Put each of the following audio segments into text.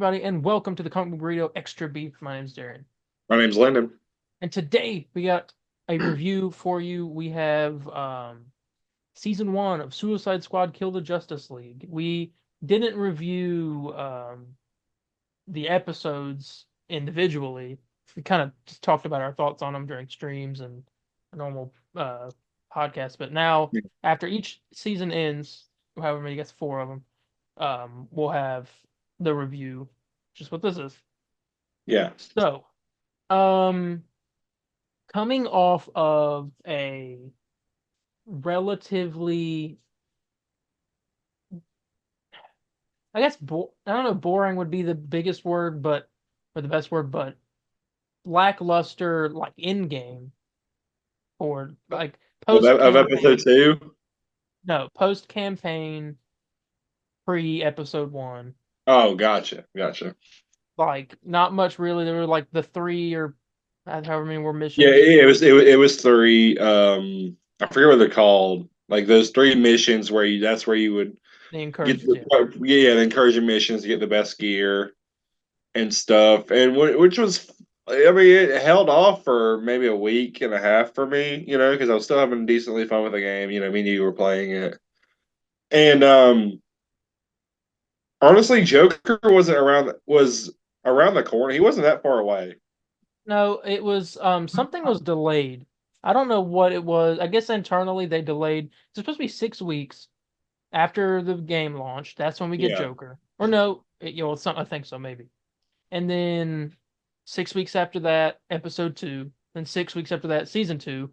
everybody, and welcome to the Comic Book Burrito Extra Beef. My name's Darien. My name's Landon. And today we got a review for you. We have season 1 of Suicide Squad Kill the Justice League. We didn't review the episodes individually. We kind of just talked about our thoughts on them during streams and a normal podcast. But now, after each season ends, however many, I guess 4 of them, we'll have the review, which is what this is. Yeah. So, um, coming off of a relatively, I guess, I don't know, boring would be the biggest word, but or the best word, but lackluster, like in game or like Of, post of episode campaign. 2? No, post campaign, pre episode 1. Oh, gotcha. Like not much really. There were like the 3 or however many were Yeah, missions. it was 3. I forget what they're called. Like those 3 missions where that's where you would They get encouraged, yeah. the encouraging missions to get the best gear and stuff. And which was, I mean, it held off for maybe a week and a half for me, because I was still having decently fun with the game. Me and you were playing it. And honestly, Joker was around the corner. He wasn't that far away. No, it was something was delayed. I don't know what it was. I guess internally they delayed. It's supposed to be 6 weeks after the game launched. That's when we get Yeah. Joker. Or no, it's something, I think so, maybe. And then 6 weeks after that, episode 2. Then 6 weeks after that, season 2.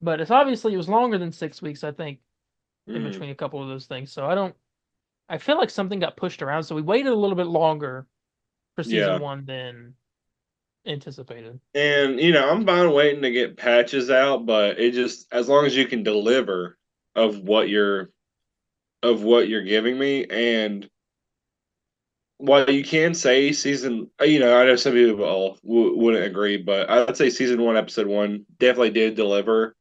But it's obviously it was longer than 6 weeks, I think, in Mm, between a couple of those things. So I feel like something got pushed around. So we waited a little bit longer for season yeah. 1 than anticipated. And I'm fine waiting to get patches out, but it just as long as you can deliver of what you're of what you're giving me. And while you can say I know some people wouldn't agree, but I'd say season 1, episode 1 definitely did deliver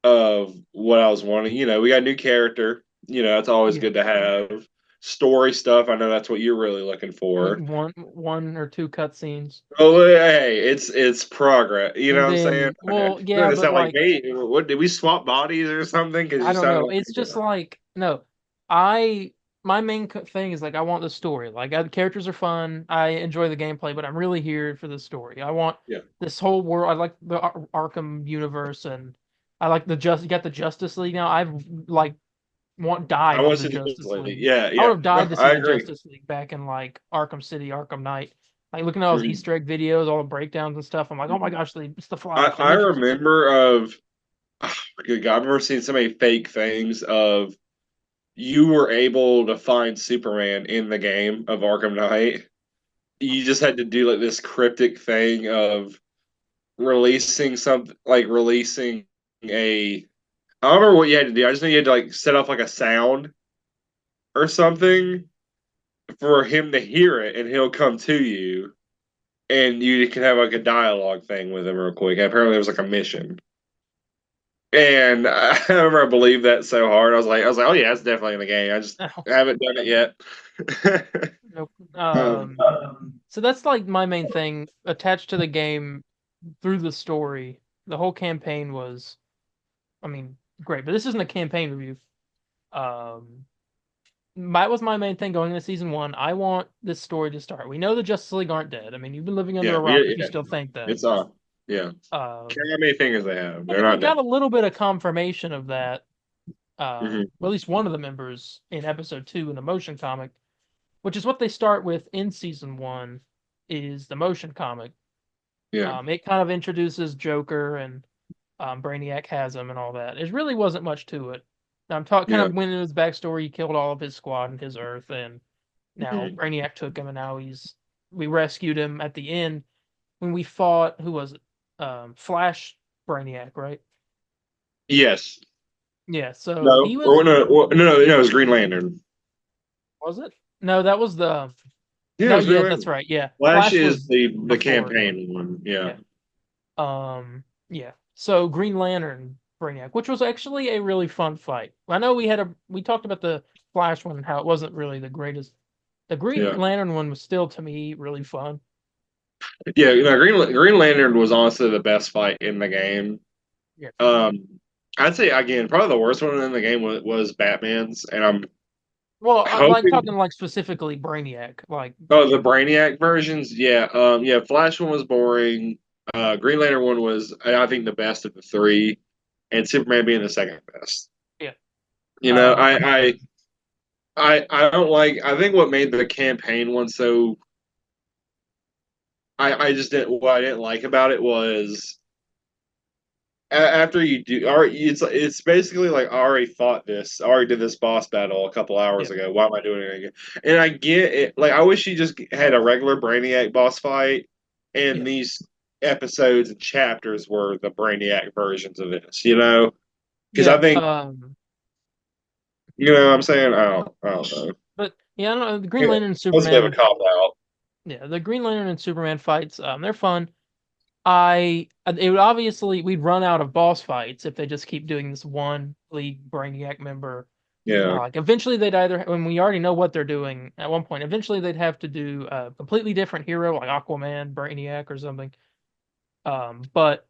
of what I was wanting. We got a new character. That's always Yeah. good to have. Story stuff. I know that's what you're really looking for. One or two cutscenes. Oh, hey, it's progress. You know And what I'm saying? then, well, You're yeah, gonna but sound like like, me. What did we swap bodies or something? Because I you don't sounded know. It's like just like, no, I, my main thing is like, I want the story. Like, the characters are fun. I enjoy the gameplay, but I'm really here for the story. I want yeah. this whole world. I like the Arkham universe, and I like you got the Justice League now. I've like, I died for want the to see the Justice Justice League. League. Yeah, I would yeah. have died No, to see I the agree. Justice League back in like Arkham City, Arkham Knight. Like looking at all those Mhm. Easter egg videos, all the breakdowns and stuff. I'm like, oh my gosh, it's the I Flash. They're I making stuff. remember of good God, I remember seeing so many fake things of you were able to find Superman in the game of Arkham Knight. You just had to do like this cryptic thing of releasing something like releasing a I don't remember what you had to do. I just know you had to like set up like a sound or something for him to hear it and he'll come to you and you can have like a dialogue thing with him real quick. And apparently there was like a mission. And I remember I believed that so hard. I was like, oh yeah, it's definitely in the game. I just haven't done it yet. Nope. um, So that's like my main thing attached to the game through the story. The whole campaign was, I mean, great, but this isn't a campaign review. Um, that was my main thing going into season 1. I want this story to start. We know the Justice League aren't dead. I mean, you've been living under yeah, a rock if you yeah, still think that. it's yeah. Care Um, how many fingers they have. and They're then we not got dead. a little bit of confirmation of that. Hmm. Well, at least one of the members in episode 2 in the motion comic, which is what they start with in season 1, is the motion comic. Yeah, It kind of introduces Joker and Brainiac has him and all that. It really wasn't much to it. I'm talking kind yeah. of went into his backstory. He killed all of his squad and his Earth, and now Mhm. Brainiac took him, and now we rescued him at the end when we fought. Who was it? Flash Brainiac, right? Yes. Yeah. So No. he Or was no, it was Green Lantern. was it? No, that was the Yeah, it no. was Green Yeah, that's Lantern. right. Yeah, Flash Flash is was the before. campaign one. Yeah. Yeah. Yeah. So Green Lantern Brainiac, which was actually a really fun fight. I know we talked about the Flash one and how it wasn't really the greatest The Green Yeah. Lantern one was still to me really fun. Yeah, Green Lantern was honestly the best fight in the game. Yeah. I'd say again, probably the worst one in the game was Batman's, and I'm Well, I'm like hoping. talking like specifically Brainiac. Like, Oh, the Brainiac versions, yeah, yeah. Flash one was boring. Green Lantern one was, I think, the best of the three, and Superman being the second best. yeah. You know, Um, I don't like. I think what made the campaign one so I just didn't. What I didn't like about it was after you do, it's basically like I already fought this, I already did this boss battle a couple yeah. hours ago. Why am I doing it again? And I get it. Like I wish you just had a regular Brainiac boss fight, and Yeah. these episodes and chapters were the Brainiac versions of this. You know, because I Yeah. think you know what I'm saying. I don't know. But yeah, I don't know. The Green Yeah, Lantern and that's a bit of a Superman. cop out. Yeah, the Green Lantern and Superman fights. They're fun. It would obviously we'd run out of boss fights if they just keep doing this one league Brainiac member. Yeah, Like eventually they'd either when we already know what they're doing at one point. Eventually they'd have to do a completely different hero like Aquaman, Brainiac, or something. But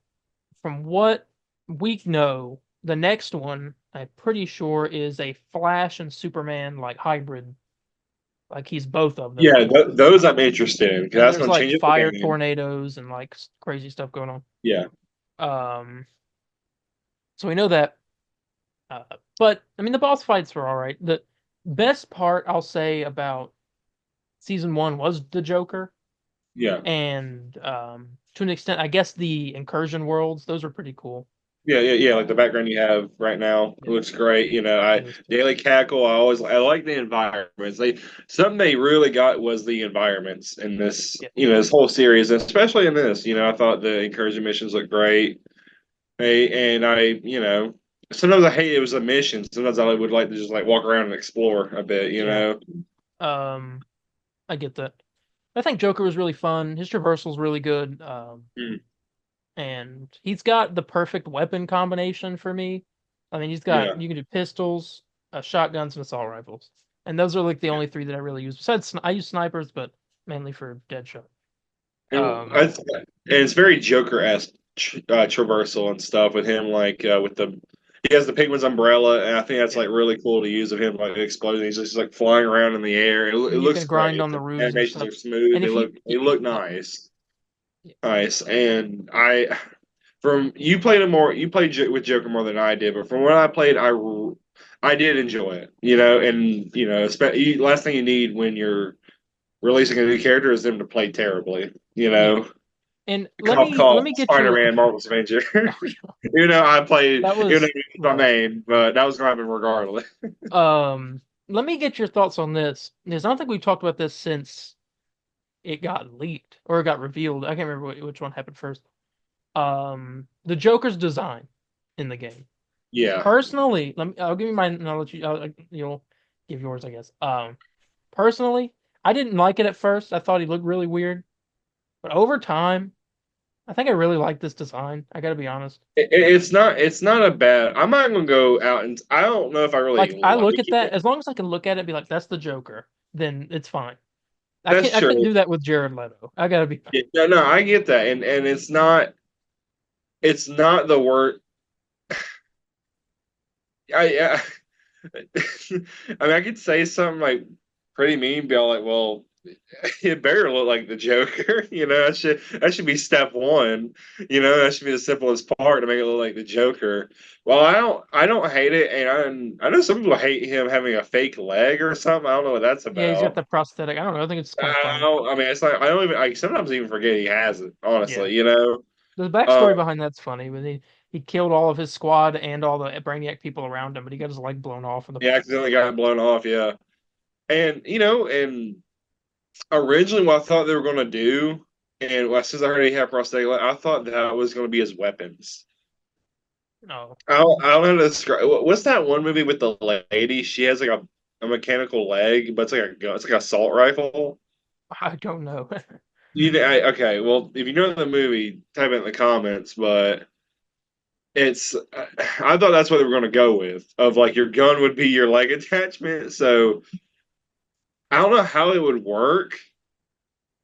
from what we know, the next one I'm pretty sure is a Flash and Superman like hybrid. Like he's both of them. yeah. Those I'm interested in because And that's there's going to like change up the fire game. tornadoes and like crazy stuff going on. Yeah, Um, so we know that. Uh, but I mean, the boss fights were all right. The best part I'll say about season one was the Joker, yeah. and to an extent, I guess the incursion worlds. Those were pretty cool. Yeah. Like the Uh, background you have right now yeah, looks great. You know, I it was cool. Daily Cackle. I like the environments. Something they really got was the environments in this. Yeah, You know, this whole series, especially in this. You know, I thought the incursion missions looked great. And you know, sometimes I hate it was a mission. Sometimes I would like to just like walk around and explore a bit. You yeah. know. Um, I get that. I think Joker was really fun. His traversal's really good. Mm, And he's got the perfect weapon combination for me. I mean, yeah. you can do pistols, shotguns, and assault rifles, and those are like the only three that I really use. Besides, I use snipers, but mainly for Deadshot. And it's very Joker-esque traversal and stuff with him, like with the he has the Penguin's umbrella, and I think that's Yeah, like really cool to use of him like exploding. He's just like flying around in the air. It and you looks can grind great. on The the roofs and animations stuff. are smooth. And if you, They look yeah, nice, nice. And from you played with Joker more than I did, but from what I played, I did enjoy it. You know, and you know, last thing you need when you're releasing a new character is them to play terribly. You yeah. know. And Cough, let cough, me get your. Spider-Man, Marvel's Avenger. Oh, yeah, Even though I played, that even though was it's my rough. main, but that was going to happen regardless. Let me get your thoughts on this because I don't think we've talked about this since it got leaked or it got revealed. I can't remember which one happened first. The Joker's design in the game. Yeah, Personally, I'll give you mine and I'll let you you'll give yours, I guess. Personally, I didn't like it at first. I thought he looked really weird, but over time, I think I really like this design. I gotta be honest. it's not a bad. I'm not going to go out and I don't know if I really Like I like look at that, it. as long as I can look at it and be like, that's the Joker, then it's fine. That's I couldn't true. do that with Jared Leto. I gotta be Yeah, no, I get that, and it's not the word. I I mean, I could say something like pretty mean, be all like, well, it better look like the Joker. You know, that should be step one. You know, that should be the simplest part to make it look like the Joker. Well, I don't hate it, and I know some people hate him having a fake leg or something. I don't know what that's Yeah, he's got about. the prosthetic. I don't know. I think it's kind of funny. I mean, it's like I don't even. I sometimes even forget he has it. Yeah. Honestly, you know. The Um, backstory behind that's funny. When he killed all of his squad and all the Brainiac people around him, but he got his leg blown off in the he process. accidentally got it blown off. Yeah, and you know, and originally what I thought they were going to do, and since I already have prosthetic, I thought that was going to be his weapons. No, I don't know how to describe. What's that one movie with the lady? She has like a mechanical leg, but it's like a gun. It's like a assault rifle. I don't know. Okay, well, if you know the movie, type it in the comments. But it's I thought that's what they were going to go with. Of like your gun would be your leg attachment. So I don't know how it would work.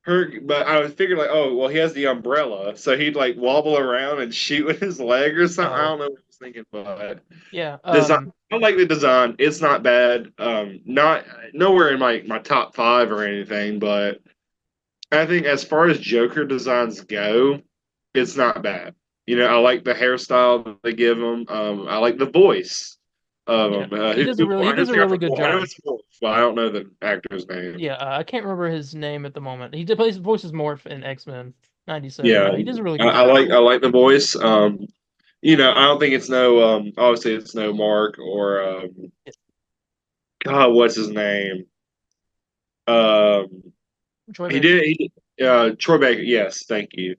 But I was figuring like, oh, well, he has the umbrella, so he'd like wobble around and shoot with his leg or something. I Oh, don't know what I was thinking, but yeah. design. I like the design. It's not bad. Not nowhere in my top five or anything, but I think as far as Joker designs go, it's not bad. I like the hairstyle that they give him. I like the voice of Yeah, him. he does Who's a the guy really from good Wolf? I know job. it's Wolf, but I don't know the actor's name. Yeah, I can't remember his name at the moment. He did plays voices Morph in X-Men '97. Yeah, He does a really good I job. like the voice. I don't think it's no obviously it's no Mark or God, what's his name? Um Troy he Baker. did Troy Baker, yes, thank you.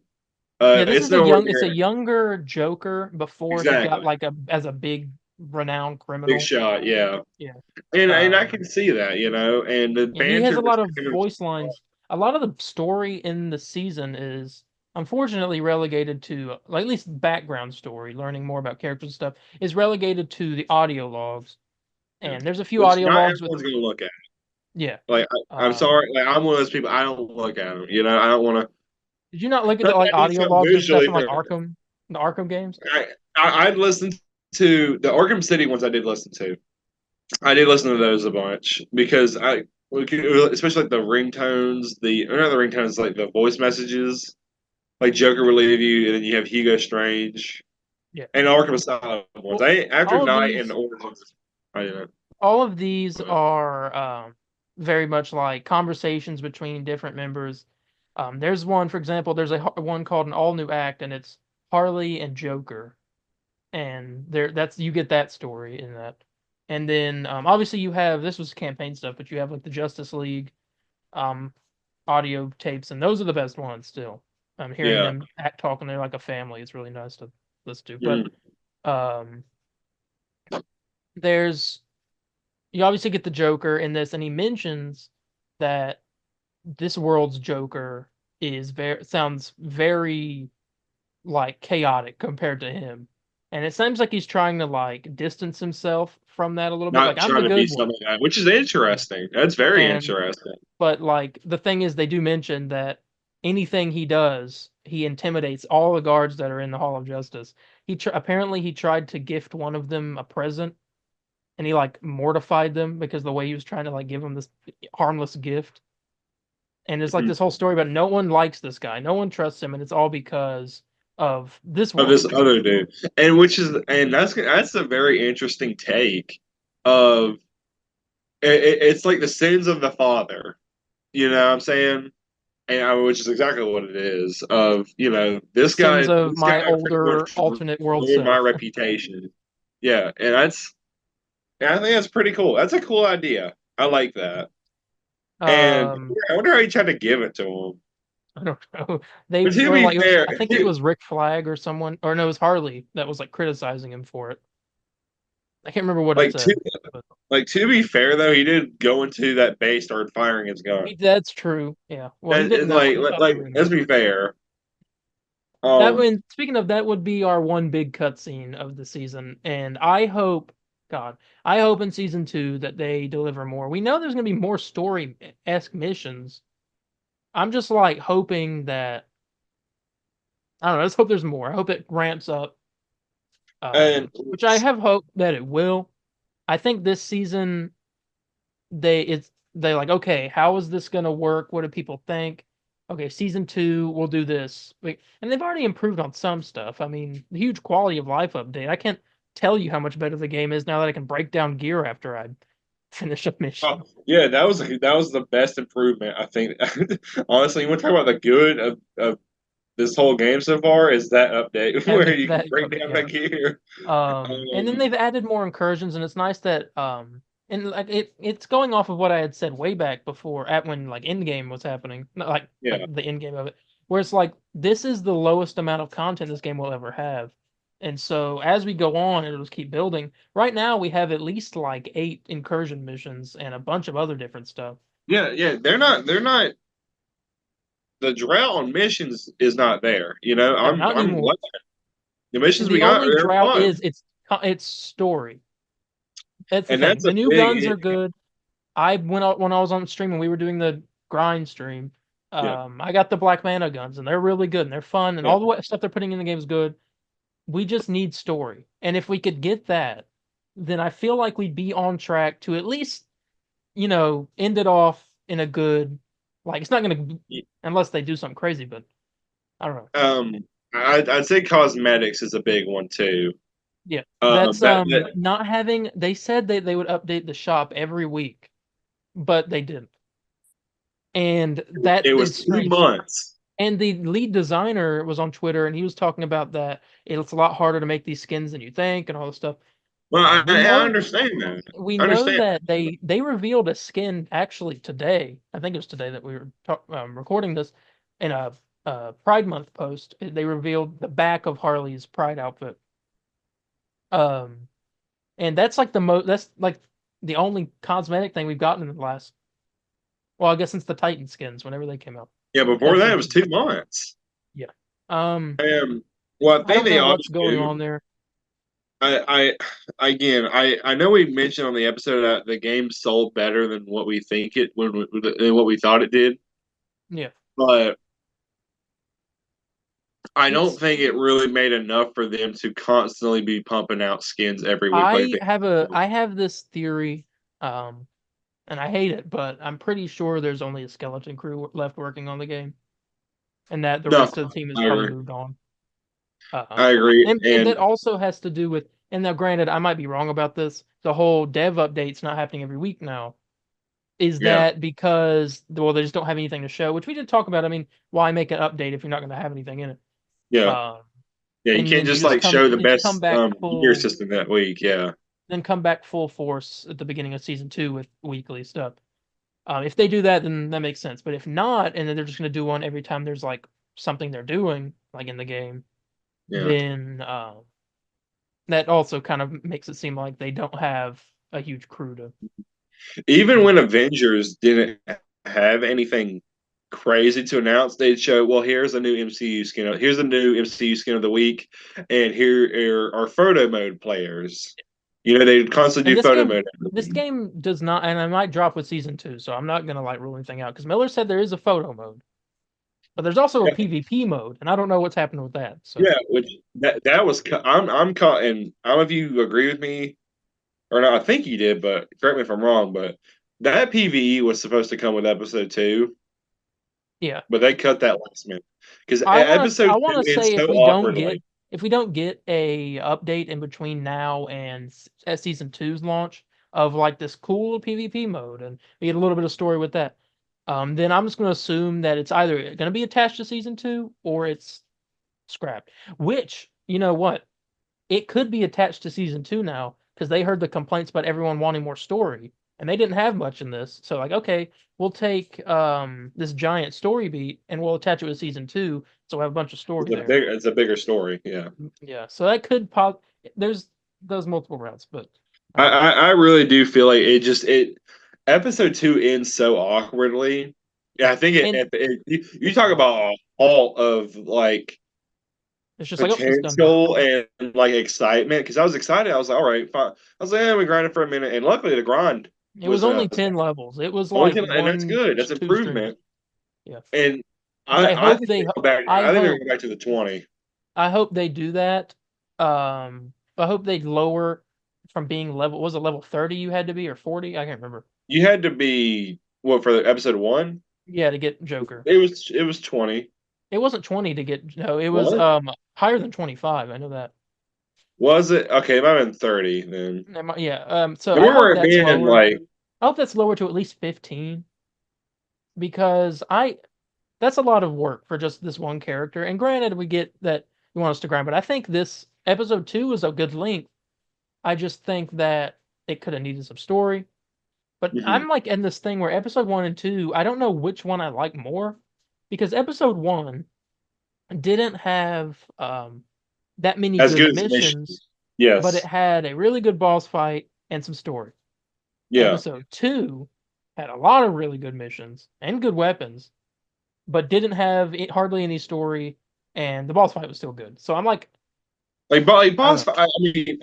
Yeah, this It's is a nowhere young. It's a near younger Joker before he got exactly like as a big renowned big criminal. shot, yeah. Yeah. And I Um, can see that, and the yeah, he has banter a lot of between him voice lines. A lot of the story in the season is unfortunately relegated to, like, at least background story, learning more about characters and stuff, is relegated to the audio logs. yeah. And there's a few Which audio not logs with, everyone's gonna look at. yeah. Like I'm Um, sorry, like I'm one of those people I don't look at them. I don't want to. did you not look at Not the that like I need audio something logs of stuff visually. from like the Arkham games? I'd listen to the Arkham City ones. I did listen to. I did listen to those a bunch because especially like the ringtones, or not the ringtones, like the voice messages, like Joker will leave you, and then you have Hugo Strange Yeah. and Arkham Asylum ones. Well, After all of Night and these Origins, I didn't. all of these But are very much like conversations between different members. There's one, for example, there's one called an all new act, and it's Harley and Joker, and that's you get that story in that. And then obviously you have this was campaign stuff, but you have like the Justice League um, audio tapes, and those are the best ones still. Hearing yeah, them act talking, they're like a family. It's really nice to listen to. But mm. um, there's you obviously get the Joker in this, and he mentions that this world's Joker is very sounds very like chaotic compared to him. And it seems like he's trying to like distance himself from that a little bit. Not Like I'm trying the to be good one. something like that, which is interesting. That's very And interesting. but like the thing is they do mention that anything he does, he intimidates all the guards that are in the Hall of Justice. Apparently he tried to gift one of them a present and he like mortified them because the way he was trying to like give them this harmless gift. And it's like Mhm. this whole story about no one likes this guy, no one trusts him, and it's all because of this Of this world. other dude, and that's a very interesting take of it's like the sins of the father. You know what I'm saying? Which is exactly what it is. Of The sins of this guy my pretty older much alternate world ruined my self. reputation. Yeah, and I think that's pretty cool. That's a cool idea. I like that. And Um, I wonder how he tried to give it to him. I don't know. They But to were be like, fair, I think it was Rick Flag or someone, or no, it was Harley that was like criticizing him for it. I can't remember what it like to said, but to be fair though, he did go into that base, started firing his gun. that's true. Yeah. Well, he didn't And know. He thought they were let's gonna. be fair. That Um, when speaking of that would be our one big cutscene of the season, and I hope, God, I hope in season two that they deliver more. We know there's gonna be more story-esque missions. I'm just like hoping that I don't know. Let's hope there's more. I hope it ramps up, and which I have hope that it will. I think this season they like okay, how is this gonna work? What do people think? Okay, season two we'll do this. Like, and they've already improved on some stuff. I mean, the huge quality of life update. I can't tell you how much better the game is now that I can break down gear after I finish a mission. yeah, that was the best improvement I think. Honestly, you want to talk about the good of this whole game so far is that update where Having you can that break update, down yeah. the gear. And then Um, they've added more incursions, and it's nice that and like it's going off of what I had said way back before at when like Endgame was happening, not like yeah, the end game of it, where it's like this is the lowest amount of content this game will ever have. And so as we go on, it'll just keep building. Right now we have at least like 8 incursion missions and a bunch of other different stuff. yeah. They're not. The drought on missions is not there. No, not I'm anymore. glad the missions we The got only are drought fun, is it's story. That's the and thing. that's a The new guns big. are good. I went out when I was on stream and we were doing the grind stream. Yeah, I got the Black Mana guns and they're really good and they're fun and yeah. all the stuff they're putting in the game is good. We just need story. And if we could get that, then I feel like we'd be on track to at least, end it off in a good, like, it's not going to, unless they do something crazy, but I don't know. I'd say cosmetics is a big one too. Yeah. That's That not having, they said they would update the shop every week, but they didn't. And that it was is two strange. months. And the lead designer was on Twitter and he was talking about that it's a lot harder to make these skins than you think and all this stuff. Well, We I know understand that. we I know understand. that they revealed a skin actually today. I think it was today that we were recording this in a Pride Month post. They revealed the back of Harley's Pride outfit. Um, and that's like that's like the only cosmetic thing we've gotten in the last. Well, I guess since the Titan skins, whenever they came out. Yeah, before That's that the it was 2 months. yeah. Um, Well, I I think don't they know ought what's to going do. on there. I know we mentioned on the episode that the game sold better than what we think it than what we thought it did, Yeah, but I don't it's think it really made enough for them to constantly be pumping out skins every week like they. I have this theory, um, and I hate it, but I'm pretty sure there's only a skeleton crew left working on the game, and that the No, rest of the team has I probably agree. moved on. I agree, And that also has to do with, and now granted, I might be wrong about this. The whole dev update's not happening every week now. Is yeah, that because well they just don't have anything to show, which we did talk about. I mean, why make an update if you're not going to have anything in it? yeah, Um, yeah. You and can't then just like show the then come best back gear full system that week. Yeah, then come back full force at the beginning of season 2 with weekly stuff. If they do that, then that makes sense. But if not, and then they're just going to do one every time there's like something they're doing, like in the game, yeah. then that also kind of makes it seem like they don't have a huge crew to Even do when it. Avengers didn't have anything crazy to announce, they'd show, well, here's a new MCU skin. Here's a new MCU skin of the week, and here are photo mode players. They'd constantly And do photo mode. this game does not, and I might drop with season 2, so I'm not gonna like rule anything out because Miller said there is a photo mode, but there's also a Yeah, PvP mode, and I don't know what's happening with that. So yeah, which that was. I'm caught, and I don't know if you agree with me or not. I think you did, but correct me if I'm wrong. But that PVE was supposed to come with episode 2, yeah, but they cut that last minute because episode I 2 want to ends say so awkwardly. if we don't get a update in between now and season two's launch of like this cool PvP mode, and we get a little bit of story with that, then I'm just going to assume that it's either going to be attached to season 2 or it's scrapped. Which, you know what, it could be attached to season 2 now because they heard the complaints about everyone wanting more story, and they didn't have much in this. So like, okay, we'll take this giant story beat and we'll attach it with season 2, so we'll have a bunch of story there. It's a bigger story. Yeah. Yeah, so that could pop. There's those multiple routes, but I I, don't know. I really do feel like it episode 2 ends so awkwardly. Yeah, Yeah, I think and you talk about all of like it's just like, oh, it's done. potential and like excitement because I was excited. I was like, all right, fine. I was like, yeah, we grinded for a minute, and luckily the grind It was was only 10 levels. It was only like 10, and that's good. That's two streams. improvement. Yeah, And but I think they go back. I I think they're hope going back to the 20. I hope they do that. I hope they lower from being level. Was it level 30 you had to be or 40? I can't remember. You had to be what for episode 1? Yeah, to get Joker. It was 20. It wasn't 20 to get. No, it was What? higher than 25. I know that. Was it? Okay, it might have been 30 then. Yeah. So I I hope remember it that's being lower. like, I hope that's lower to at least 15 because that's a lot of work for just this one character. And granted, we get that you want us to grind, but I think this episode 2 is a good length. I just think that it could have needed some story. But mhm. I'm like in this thing where episode 1 and 2, I don't know which one I like more because episode 1 didn't have that many As good good as Mission. missions, but it Yes. had a really good boss fight and some story. Yeah. Episode 2 had a lot of really good missions and good weapons, but didn't have hardly any story, and the boss fight was still good. So I'm like, Like I don't boss know. fight, I mean,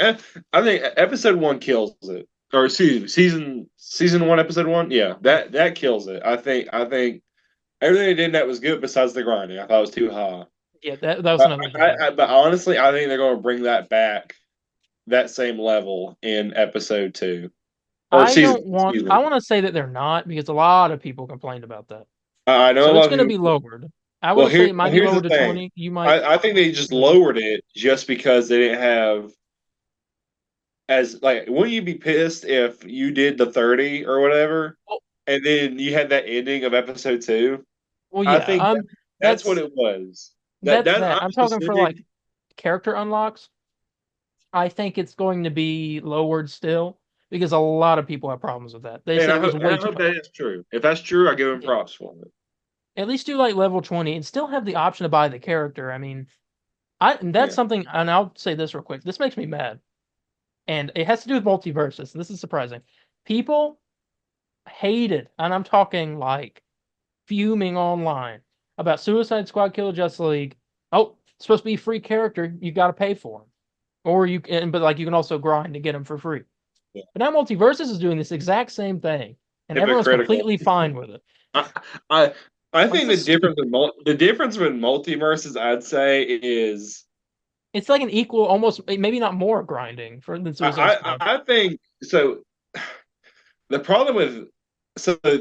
I think episode 1 kills it. or excuse me, season one, episode one. Yeah, Yeah, that kills it. I think everything they did that was good besides the grinding. I thought it was too high. yeah, that was But another thing. but honestly, I think they're going to bring that back that same level in episode two or I season. don't want. Excuse I me. want to say that they're not because a lot of people complained about that. I know a So it's lot of going to be people. lowered. I Well, would say it might be here's the lowered to thing. 20. You might. I think they just Mhm. lowered it just because they didn't have as like. Wouldn't you be pissed if you did the 30 or whatever, Well, and then you had that ending of episode two? well, I yeah. think that's what That's it was. that's That that. I'm I'm talking for like specific. character unlocks. I think it's going to be lowered still because a lot of people have problems with that. They said it was And way I too hope much. that is true. If that's true, I give him Yeah. props for it. At least do like level 20 and still have the option to buy the character. I mean, and that's Yeah. something, and I'll say this real quick. This makes me mad. And it has to do with multiverses. This is surprising. People hated, and I'm talking like fuming online about Suicide Squad Kill the Justice League. Oh, it's supposed to be a free character. You got to pay for him. Or you can, but like you can also grind to get them for free. Yeah. But now Multiverses is doing this exact same thing, and everyone's Hypocritical. completely fine with it. I, I I Like think this is stupid. the difference with multiverses, I'd say, is It's like an equal, almost maybe not more grinding for than Suicide Squad. I think so. The problem with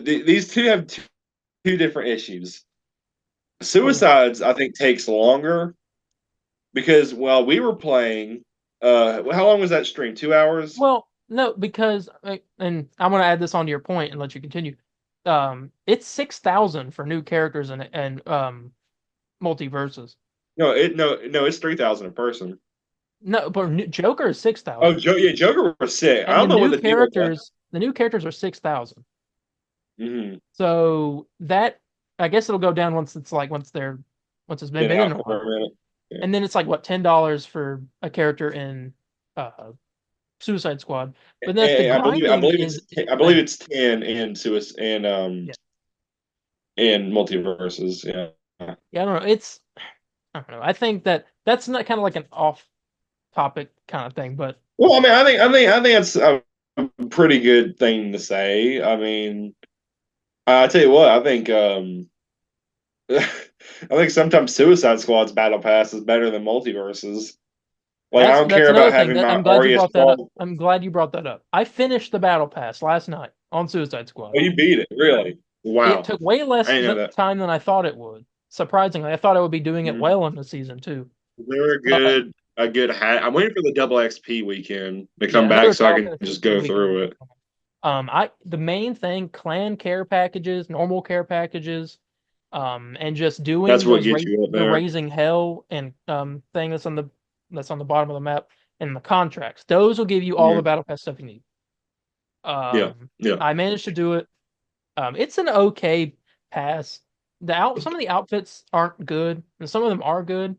these two have two different issues. Oh yeah. Suicides, I think, takes longer because while we were playing, how long was that stream? 2 hours? Well, no, because and I'm gonna add this onto your point and let you continue. It's 6,000 for new characters and multiverses. No, it's 3,000 a person. No, but Joker is Oh, 6,000, Yeah, Joker was sick. I and don't know what the deal with that. the new characters are 6,000. Mm-hmm. So that I guess it'll go down once it's been Been in out a for a while, minute. Yeah. and then it's like what $10 for a character in Suicide Squad. But that's the grinding is I believe insane. it's 10 in Suicide Yeah, in multiverses. Yeah. yeah. I don't know. I don't know. I think that's not kind of like an off-topic kind of thing, but Well, I mean, I think that's a pretty good thing to say. I mean, I tell you what, I think I think sometimes Suicide Squad's battle pass is better than multiverses. Like I don't that's care another about thing having that my I'm glad you Arya brought that up. Stark. I'm glad you brought that up. I finished the battle pass last night on Suicide Squad. Oh, you beat it, really? It Wow. took way I less didn't know that. time than I thought it would. Surprisingly, I thought I would be doing it Mhm. well in the season too. They're But a good hat. I'm waiting for the double XP weekend to yeah, come I know back they're so I talking can if just the go weekend. through it. I the main thing, clan care packages, normal care packages, and just That's doing what gets you up the there. raising hell and thing that's on the bottom of the map and the contracts. Those will give you all the Mhm. battle pass stuff you need. Yeah, yeah. I managed to do it. It's an okay pass. Some of the outfits aren't good, and some of them are good.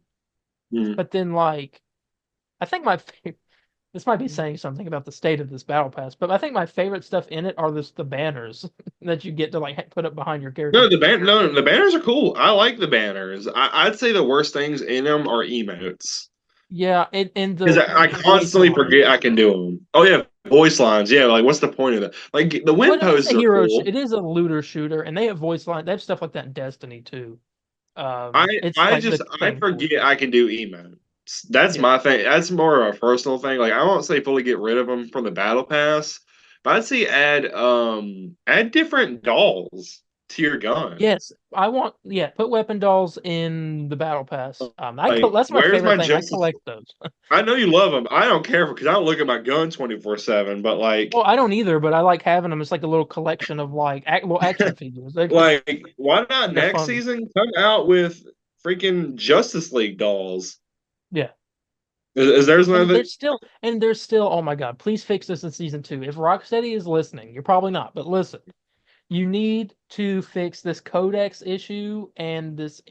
Mhm. But then, like, I think this might be saying something about the state of this battle pass, but I think my favorite stuff in it are the banners that you get to like put up behind your character. No, the banners are cool. I like the banners. I'd say the worst things in them are emotes Yeah, and because I the voice constantly lines. forget I can do them. Oh yeah, voice lines. Yeah, like what's the point of that? Like the win Well, it is a poses are cool. it is a looter shooter, and they have voice line. They have stuff like that in Destiny too. It's like the I thing for it. forget I can do emotes. That's Yeah. my thing. That's more of a personal thing. Like I won't say fully get rid of them from the battle pass, but I'd say add different dolls to your gun. Yes, put weapon dolls in the battle pass. Like That's my where's favorite my thing. I justice? collect those. I know you love them. I don't care because I don't look at my gun 24/7. But Well, I don't either, but I like having them. It's like a little collection of like little action figures. like why not They're next fun. season come out with freaking Justice League dolls? Yeah. Is there's another? There's still, oh my God, please fix this in season 2. If Rocksteady is listening, you're probably not, but listen, you need to fix this codex issue and this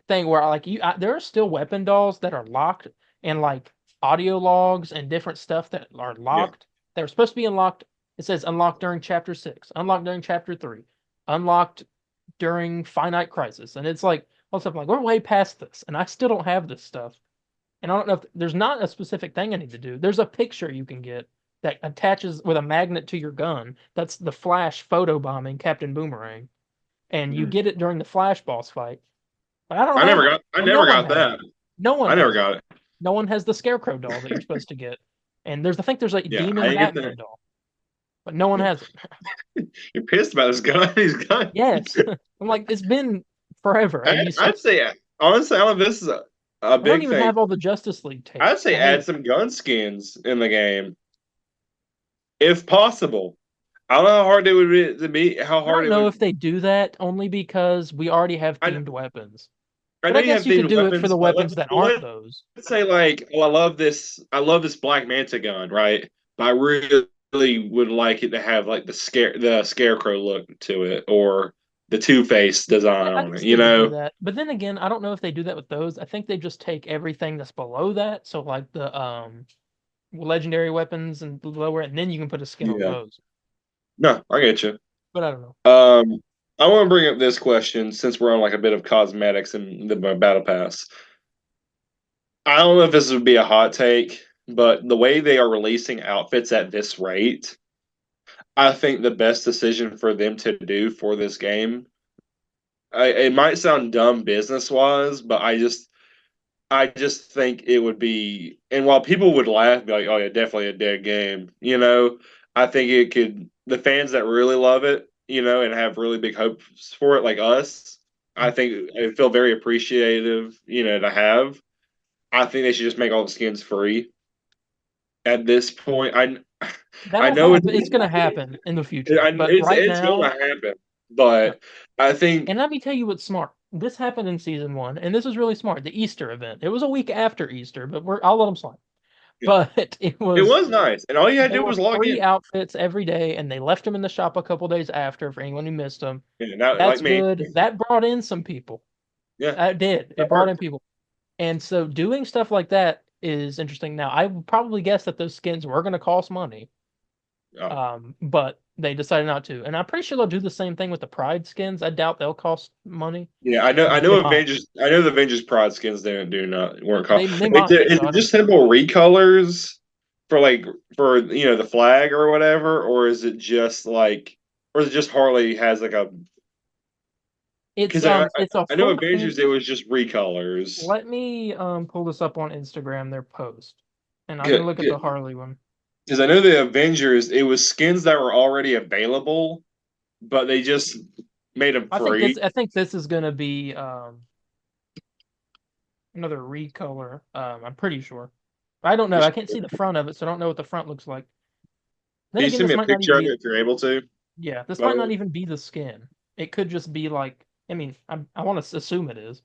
thing where like there are still weapon dolls that are locked and like audio logs and different stuff that are Yeah, locked. They're supposed to be unlocked. It says unlocked during chapter 6, unlocked during chapter 3, unlocked during Finite Crisis. And it's like, all stuff like, we're way past this, and I still don't have this stuff. And I don't know if there's not a specific thing I need to do. There's a picture you can get that attaches with a magnet to your gun. That's the Flash photobombing Captain Boomerang, and you get it during the Flash boss fight. But I don't have it. I And no never one got has that. it. No one I never has it. got it. No one has the Scarecrow doll that you're supposed to get. And I think there's a Yeah, I Demon didn't get that. Batman doll, but no one has it. You're pissed about his gun. His gun. Yes. I'm like, it's been forever, and you still I'd say honestly, I don't know if this is a I don't big even thing. have all the Justice League tape. I'd say add some gun skins in the game if possible. I don't know how hard it would be to be. How I hard don't it know would. if they do that only because we already have I themed weapons. I But know I you guess have you could themed do it for weapons, the but weapons that aren't those. let's say like, oh, I love this Black Manta gun, right? But I really would like it to have like the scarecrow look to it, or the Two-Face design I on it. guess You they could do know? that. But then again, I don't know if they do that with those. I think they just take everything that's below that. So like the legendary weapons and lower, and then you can put a skin on Yeah. those. No, I get you. But I don't know. I want to bring up this question since we're on like a bit of cosmetics and the battle pass. I don't know if this would be a hot take, but the way they are releasing outfits at this rate, I think the best decision for them to do for this game. It might sound dumb business wise, but I just think it would be. And while people would laugh, be like, "Oh yeah, definitely a dead game," I think it could. The fans that really love it, and have really big hopes for it, like us, I think I feel very appreciative, to have. I think they should just make all the skins free at this point. I That'll know happen. It's gonna happen in the future. But right it's gonna now, happen, no. but I think And let me tell you what's smart. This happened in season one, and this was really smart. The Easter event. It was a week after Easter, but I'll let them slide. yeah, But it was nice, and all you had to they do were was log free in. outfits every day, and they left them in the shop a couple days after for anyone who missed them. Yeah, now, like That's me, good. That brought in some people. yeah, That did. It that brought in worked. people. And so doing stuff like that is interesting. Now, I would probably guess that those skins were going to cost money, Oh. but they decided not to. And I'm pretty sure they'll do the same thing with the Pride skins. I doubt they'll cost money, Yeah, but they might. I know the Avengers Pride skins didn't do not weren't called. They might. Is So it I don't just know. simple recolors for the flag or whatever, or is it just like, or is it just Harley has like a because It's a I know full theme. Avengers it was just recolors. Let me pull this up on Instagram, their post, and I can look at the Harley one. Because I know the Avengers it was skins that were already available, but they just made them free. I think this is gonna be another recolor. I'm pretty sure. I don't know. I can't see the front of it, so I don't know what the front looks like. Then Can you again, send this me a might not picture even of be. it if you're able to? Yeah, this By might the not way? even be the skin. It could just be like. I mean, I want to assume it is,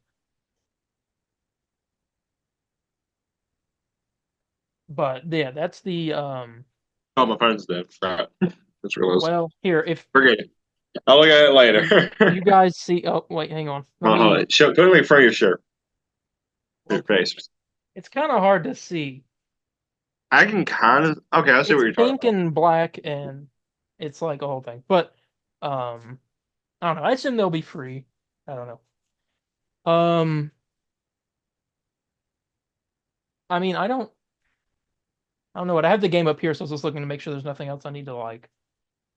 but yeah, that's the Oh, my phone's dead. Right. That's realized. Well, here if Forget it. I'll look at it you later. guys see. Oh, wait, hang on. Let Hold me. on. Show, put it in front of your shirt. Your Well, face. it's kind of hard to see. I can kind of. Okay, I see what It's you're talking pink about. and black, and it's like a whole thing. But I don't know. I assume they'll be free. I don't know. I mean, I don't know what I have the game up here, so I was just looking to make sure there's nothing else I need to like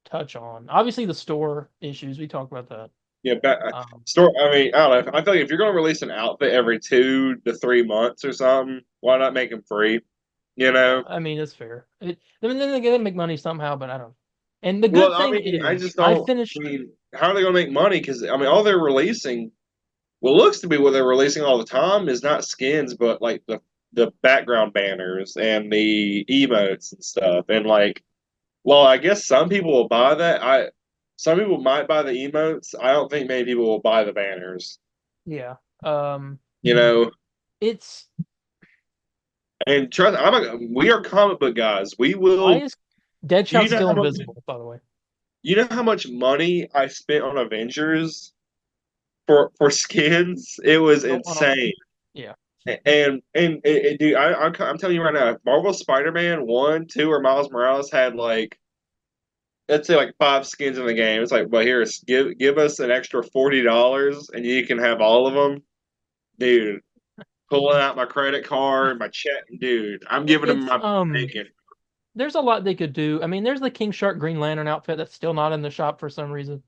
touch on. Obviously, the store issues we talked about that. Yeah, Um, store. I mean, I don't know. I feel like if you're going to release an outfit every 2 to 3 months or something, why not make them free? You yeah, know. I mean it's fair. I mean, then they gotta make money somehow, but I don't. And the Well, good I thing mean, I is, just I don't. I finished. mean, how are they going to make money? Because I mean, all they're releasing, what looks to be what they're releasing all the time, is not skins, but like the background banners and the emotes and stuff. And like, well, I guess some people will buy that. Some people might buy the emotes. I don't think many people will buy the banners. Yeah. You know, It's and trust, we are comic book guys. We why will. is Do you Deadshot know still how much? invisible? By the way. You know how much money I spent on Avengers for skins? It was Nope, I don't. insane. Yeah. Dude, I'm telling you right now, if Marvel Spider-Man 1, 2, or Miles Morales had like let's say like 5 skins in the game, it's like, well, here, give us an extra $40 and you can have all of them, dude. Pulling out my credit card, my check, dude. I'm giving them It's my bacon. there's a lot they could do. I mean, there's the King Shark Green Lantern outfit that's still not in the shop for some reason.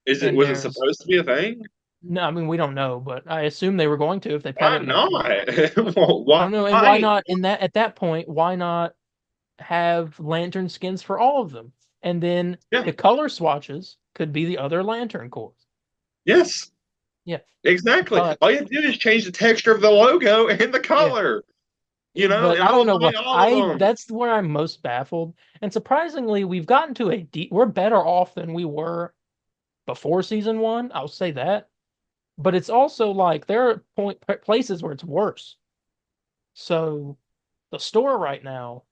And Was it there's supposed to be a thing? no, I mean we don't know, but I assume they were going to if they Why patterned it. not? Well, I don't know, and why why? not in that at that point, why not have lantern skins for all of them? And then Yeah. the color swatches could be the other lantern cores. Yes. Yeah. Exactly. But All you have to do is change the texture of the logo and the yeah. color. But And I I'll don't know buy what all of them. that's where I'm most baffled. And surprisingly, we've gotten to we're better off than we were before season 1. I'll say that. But it's also like there are places where it's worse. So the store right now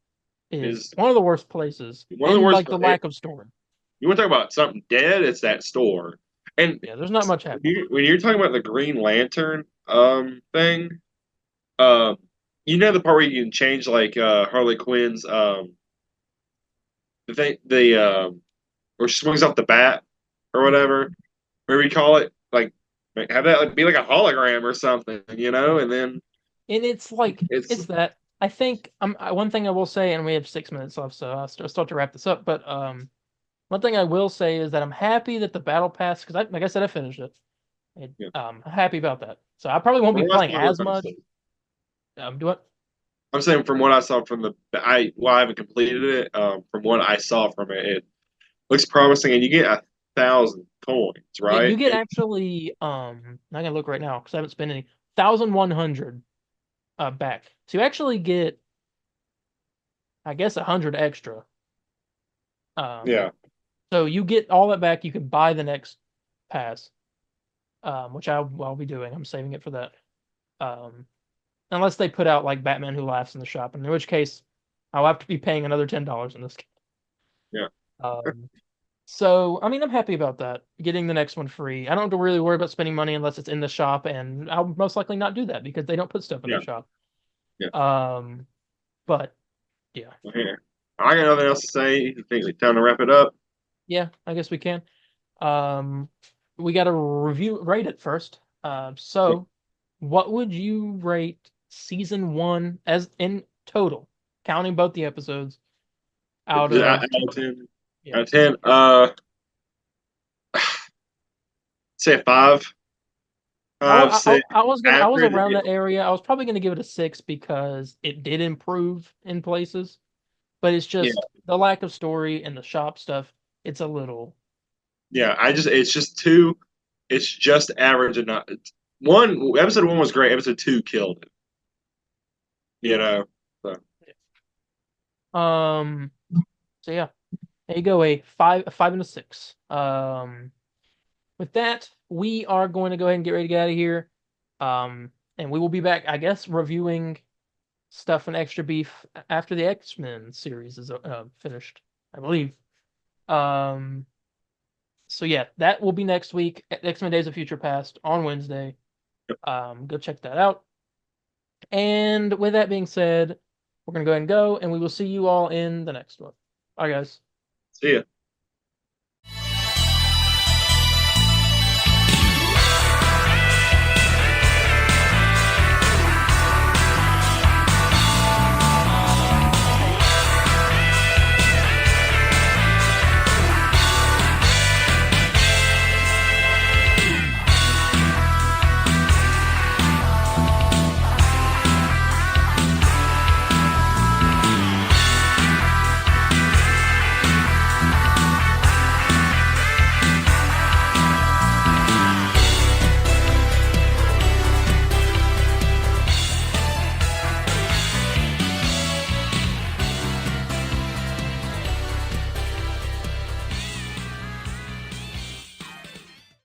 is Is one of the worst places one of the in worst. like the lack of storing. You want to talk about something dead? It's that store. And Yeah, there's not much happening. when you're talking about the Green Lantern thing, um, you know the part where you can change like Harley Quinn's the thing where she swings off the bat or whatever, whatever you call it, like have that like, be like a hologram or something, and then And it's like it's it's that I think one thing I will say, and we have 6 minutes left, so I'll start to wrap this up. But one thing I will say is that I'm happy that the battle pass, because like I said, I finished it. yeah. I'm happy about that. So I probably won't From be what I playing saw, as much. Do it. I'm saying from what I saw from I haven't completed it. From what I saw from it, it looks promising, and you get 1,000 coins, Yeah, you right? get actually I can look right now because I haven't spent any 1,100 back. So you actually get, I guess, 100 extra. Um, Yeah, so you get all that back. You can buy the next pass, which I'll be doing. I'm saving it for that. Um, unless they put out like Batman Who Laughs in the shop, in which case I'll have to be paying another $10 in this game. yeah, Um, so I mean, I'm happy about that. Getting the next one free. I don't have to really worry about spending money unless it's in the shop, and I'll most likely not do that because they don't put stuff in yeah, the shop. yeah. Um, but yeah, Well, here, I got nothing else to say. You think it's time to wrap it up? yeah, I guess we can. Um, we got to rate it first. So what would you rate season 1 as in total, counting both the episodes out Out of of 10? 10. Yeah. Out of 10. Say a five. Five, six. I was Average. around Yeah, that area. I was probably gonna give it a 6 because it did improve in places, but it's yeah, just the lack of story and the shop stuff. It's a little, yeah. It's just two. It's just average and not. Episode one was great. Episode two killed it. You know. So um. So yeah, there you go. A 5 and a 6. With that, we are going to go ahead and get ready to get out of here. And we will be back, I guess, reviewing stuff in Extra Beef after the X-Men series is finished, I believe. Um, so yeah, that will be next week. X-Men Days of Future Past on Wednesday. Go check that out. And with that being said, we're gonna go ahead and go, and we will see you all in the next one. Bye, guys. see ya.